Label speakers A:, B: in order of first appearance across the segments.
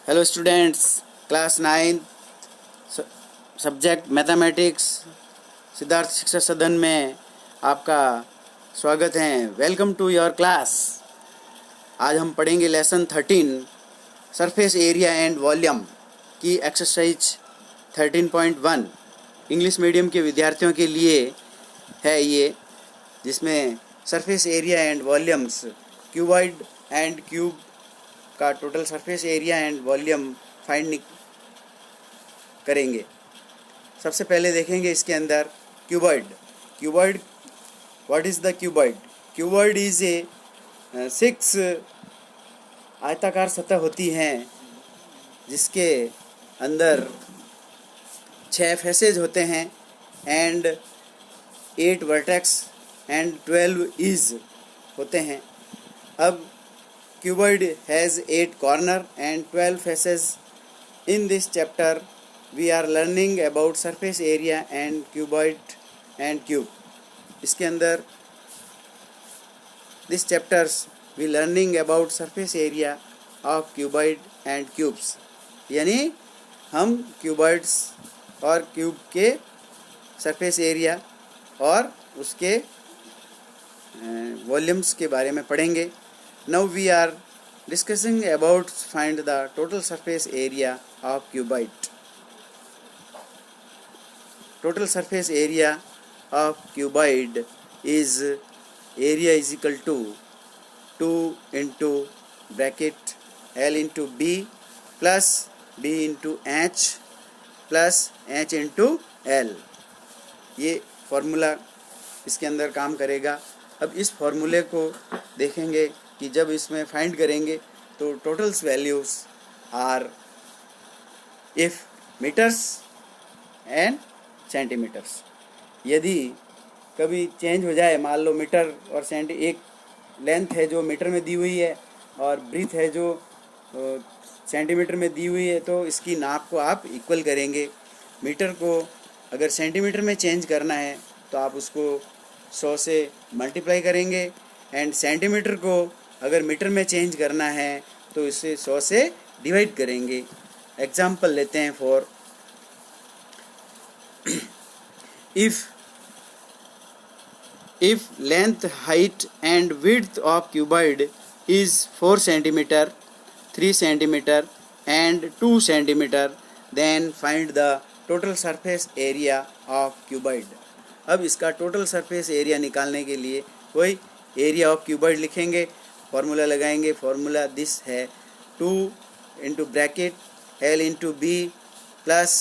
A: Hello students, class 9 subject mathematics Siddharth Shiksha Sadan में आपका स्वागत है। Welcome to your class. आज हम पढ़ेंगे lesson 13 surface area and volume की एक्सरसाइज 13.1 इंग्लिश मीडियम के विद्यार्थियों के लिए है ये, जिसमें surface area and volumes cuboid and cube का total surface area and volume find करेंगे। सबसे पहले देखेंगे इसके अंदर cuboid. What is the cuboid? Cuboid is a 6 आयताकार सतह होती हैं जिसके अंदर 6 फेसेज होते हैं एंड 8 वर्टेक्स एंड 12 इज होते हैं। अब cuboid has 8 corner and 12 faces. In this chapter we are learning about surface area and cuboid and cube. इसके अंदर this chapters we learning about surface area of cuboid and cubes, यानी हम cuboids और cube के surface area और उसके volumes के बारे में पढ़ेंगे। Now we are discussing about find the total surface area of cuboid. Total surface area of cuboid is area is equal to 2 into bracket L into B plus B into H plus H into L। ये formula इसके अंदर काम करेगा। अब इस फॉर्मूले को देखेंगे कि जब इसमें फाइंड करेंगे तो totals values are if metres and centimetres. यदि कभी चेंज हो जाए, मान लो मीटर और एक लेंथ है जो मीटर में दी हुई है और ब्रीथ है जो सेंटीमीटर में दी हुई है, तो इसकी नाप को आप इक्वल करेंगे। मीटर को अगर सेंटीमीटर में चेंज करना है तो आप उसको 100 से मल्टीप्लाई करेंगे एंड सेंटीमीटर को अगर मीटर में चेंज करना है तो इसे 100 से डिवाइड करेंगे। एग्जाम्पल लेते हैं for if length, height and width of cuboid is 4 centimetre, 3 centimetre and 2 centimetre, then find the total surface area of cuboid. अब इसका टोटल सरफेस एरिया निकालने के लिए वही एरिया ऑफ क्यूबॉइड लिखेंगे, फॉर्मूला लगाएंगे। फॉर्मूला दिस है 2 into bracket L into B plus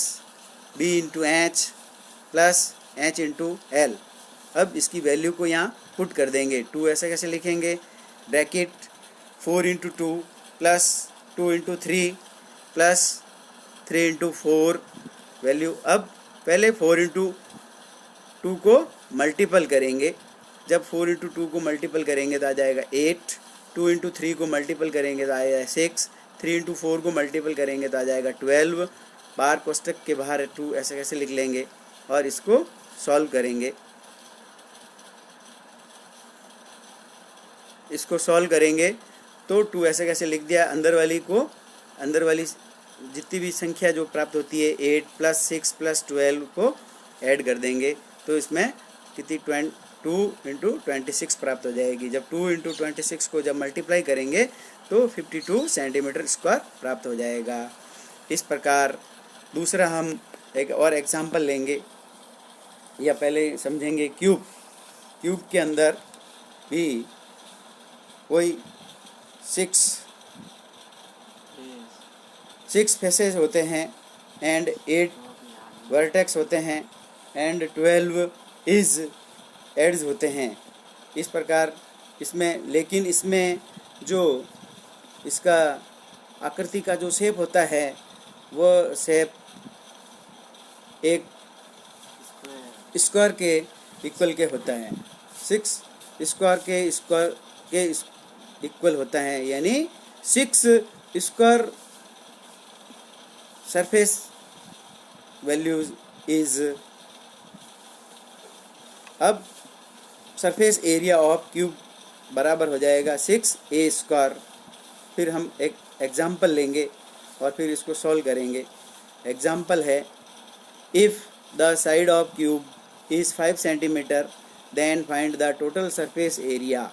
A: B into H plus H into L. अब इसकी वैल्यू को यहाँ पुट कर देंगे। 2 ऐसे कैसे लिखेंगे? Bracket 4 into 2 plus 2 into 3 plus 3 into 4 value. अब पहले 4 इंटू 2 को मल्टीपल करेंगे। जब 4 इंटू 2 को मल्टीपल करेंगे तो आ जाएगा 8, 2 इंटू 3 को मल्टीपल करेंगे तो आ जाएगा 6, 3 इंटू 4 को मल्टीपल करेंगे तो आ जाएगा 12। बार कोष्टक के बाहर 2 ऐसे कैसे लिख लेंगे और इसको सॉल्व करेंगे। इसको सॉल्व करेंगे तो 2 ऐसे कैसे लिख दिया। अंदर वाली जितनी भी संख्या जो प्राप्त होती है 8 प्लस 6 प्लस 12 को ऐड कर देंगे तो इसमें कितनी 2 इंटू 26 प्राप्त हो जाएगी। जब 2 इंटू 26 को जब मल्टीप्लाई करेंगे तो 52 सेंटीमीटर स्क्वायर प्राप्त हो जाएगा। इस प्रकार दूसरा हम एक और एग्जांपल लेंगे, या पहले समझेंगे क्यूब के अंदर भी वही 6 फेसेस होते हैं एंड 8 वर्टेक्स होते हैं एंड 12 इज एड्स होते हैं। इस प्रकार इसमें, लेकिन इसमें जो इसका आकृति का जो शेप होता है वो शेप एक स्क्वायर के इक्वल के होता है। 6 स्क्वायर के इक्वल होता है, यानी 6 स्क्वायर सरफेस वैल्यूज इज। अब सरफेस एरिया ऑफ क्यूब बराबर हो जाएगा 6a स्क्वायर। फिर हम एक एग्जाम्पल लेंगे और फिर इसको सॉल्व करेंगे। एग्जाम्पल है, if the side of cube is 5 centimetre then find the total surface area.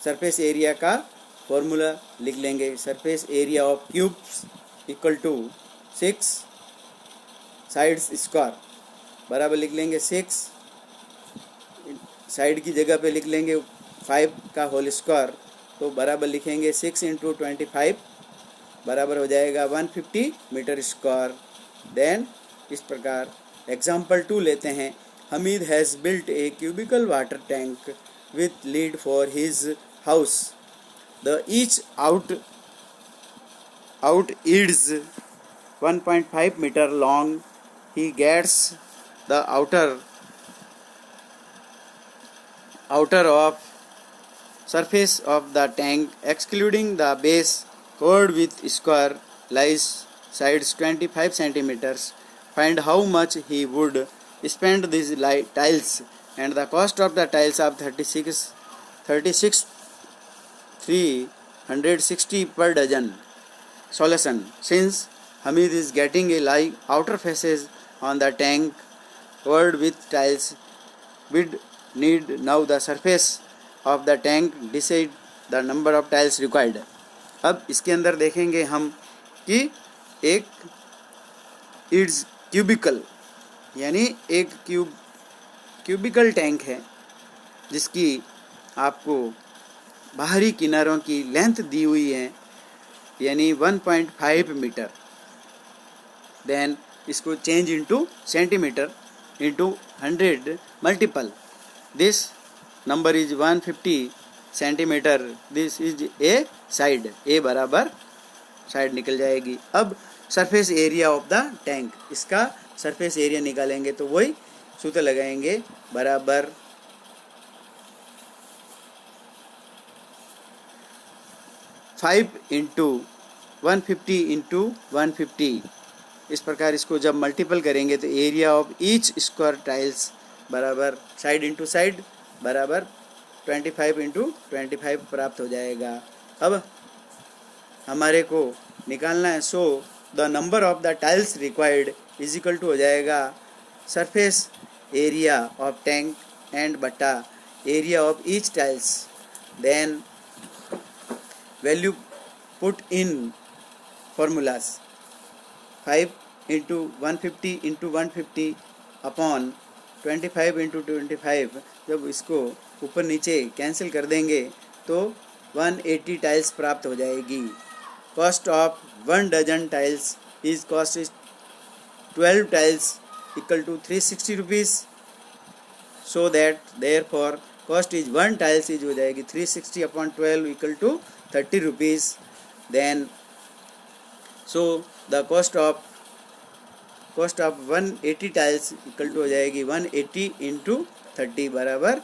A: Surface area का फॉर्मूला लिख लेंगे। Surface area of cubes equal to 6 sides square, बराबर लिख लेंगे 6, साइड की जगह पे लिख लेंगे 5 का होल स्क्वायर, तो बराबर लिखेंगे 6 इंटू 25 बराबर हो जाएगा 150 मीटर स्क्वायर। देन इस प्रकार एग्जाम्पल 2 लेते हैं। Hamid has built a cubical water tank with lid for his house. The each out is 1.5 meter long. He gets the outer of surface of the tank excluding the base covered with square lies sides 25 centimeters. Find how much he would spend these tiles and the cost of the tiles of 360 per dozen. Solution: since Hamid is getting a live outer faces on the tank covered with tiles, we need now the surface of the tank. Decide the number of tiles required. अब इसके अंदर देखेंगे हम कि एक it's cubicle यानी एक cubicle tank है जिसकी आपको बाहरी किनारों की लेंथ दी हुई है यानी 1.5 मीटर। देन इसको change into centimetre into 100 multiple this number is 150 centimetre. This is a side, a बराबर साइड निकल जाएगी। अब surface area of the tank, इसका सरफेस एरिया निकालेंगे तो वही सूत्र लगाएंगे बराबर 5 इंटू 150 इंटू 150। इस प्रकार इसको जब मल्टीपल करेंगे तो area of each square tiles बराबर साइड इंटू साइड बराबर 25 इंटू 25 प्राप्त हो जाएगा। अब हमारे को निकालना है, so the number of the tiles required is equal to हो जाएगा surface area of tank and बटा area of each tiles. Then value put in formulas 5 into 150 into 150 upon 25 into 25। जब इसको ऊपर नीचे कैंसिल कर देंगे तो 180 टाइल्स प्राप्त हो जाएगी। Cost of 1 dozen tiles is cost is 12 tiles equal to 360 rupees. So that therefore cost is 1 tiles is हो जाएगी 360 upon 12 equal to 30 rupees. Then so the cost of 180 tiles equal to हो जाएगी 180 into 30 बराबर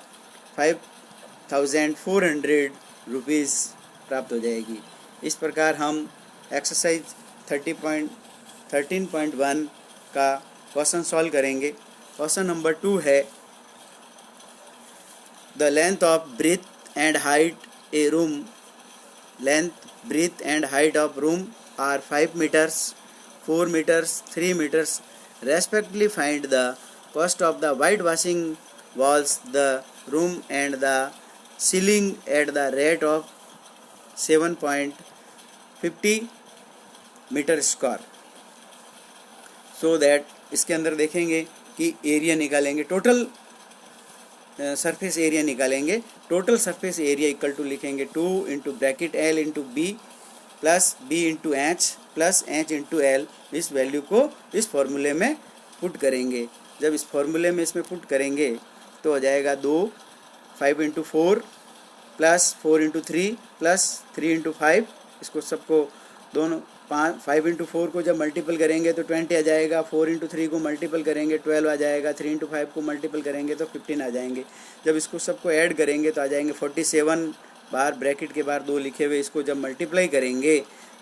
A: 5400 rupees प्राप्त हो जाएगी। इस प्रकार हम एक्सरसाइज 13.1 का क्वेश्चन सॉल्व करेंगे। क्वेश्चन नंबर 2 है, the length of breadth and height a room, length breadth and height of room are 5 meters, 4 meters, 3 meters respectively. Find the cost of the white washing walls, the room and the ceiling at the rate of 7.50 metre square. So that इसके अंदर देखेंगे कि area निकालेंगे, total surface area निकालेंगे। Total surface area equal to लिखेंगे 2 into bracket L into B plus B into H plus H into L. इस value को इस फॉर्मूले में पुट करेंगे। जब इस फॉर्मूले में इसमें पुट करेंगे तो हो जाएगा 5 into 4 plus 4 into 3 plus 3 into 5। इसको सबको दोनों 5 इंटू 4 को जब मल्टीपल करेंगे तो 20 आ जाएगा, 4 इंटू 3 को मल्टीपल करेंगे 12 आ जाएगा, 3 इंटू 5 को मल्टीपल करेंगे तो 15 आ जाएंगे। जब इसको सबको ऐड करेंगे तो आ जाएंगे 47 बार ब्रैकेट के बाहर 2 लिखे हुए। इसको जब मल्टीप्लाई करेंगे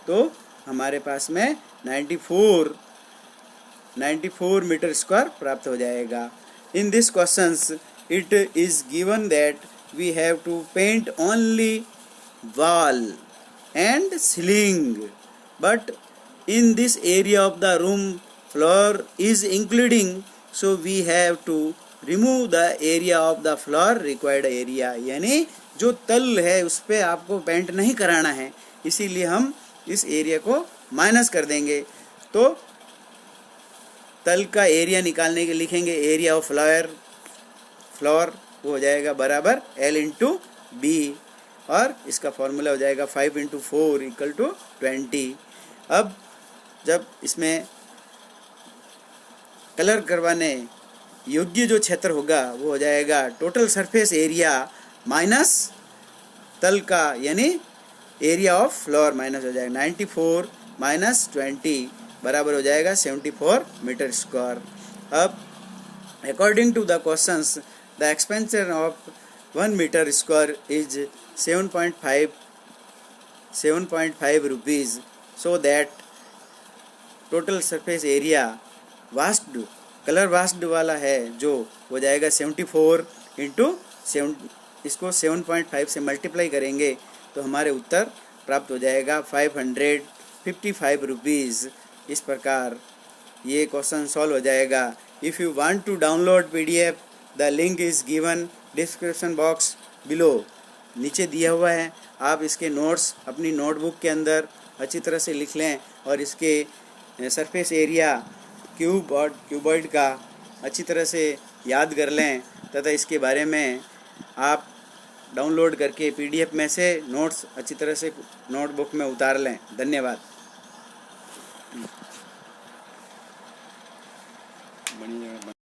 A: तो हमारे पास में 94 मीटर स्क्वायर प्राप्त हो जाएगा। In this questions it is given that we have to paint only wall and ceiling. But in this area of the room, floor is including, so we have to remove the area of the floor required area. यानी जो तल है उस पर आपको paint नहीं कराना है, इसीलिए हम इस एरिया को माइनस कर देंगे. तो तल का एरिया निकालने के लिखेंगे एरिया ऑफ फ्लोर वो हो जाएगा बराबर L इंटू बी, और इसका फॉर्मूला हो जाएगा 5 इंटू 4 इक्वल टू 20. अब जब इसमें कलर करवाने योग्य जो क्षेत्र होगा वो हो जाएगा टोटल सरफेस एरिया माइनस तल का यानी एरिया ऑफ फ्लोर माइनस हो जाएगा 94 माइनस 20 बराबर हो जाएगा 74 मीटर स्क्वायर. अब according to the questions the expansion of 1 metre square is 7.5 rupees, so that total surface area washed colour washed वाला है जो हो जाएगा 74 इंटू 7, इसको 7.5 से मल्टीप्लाई करेंगे तो हमारे उत्तर प्राप्त हो जाएगा 555 रुपीज़. इस प्रकार ये क्वेश्चन सॉल्व हो जाएगा. If you want to download PDF, the link is given description box below. नीचे दिया हुआ है, आप इसके नोट्स अपनी नोटबुक के अंदर अच्छी तरह से लिख लें और इसके सरफेस एरिया क्यूब और क्यूबॉइड का अच्छी तरह से याद कर लें तथा इसके बारे में आप डाउनलोड करके PDF में से नोट्स अच्छी तरह से नोटबुक में उतार लें. धन्यवाद.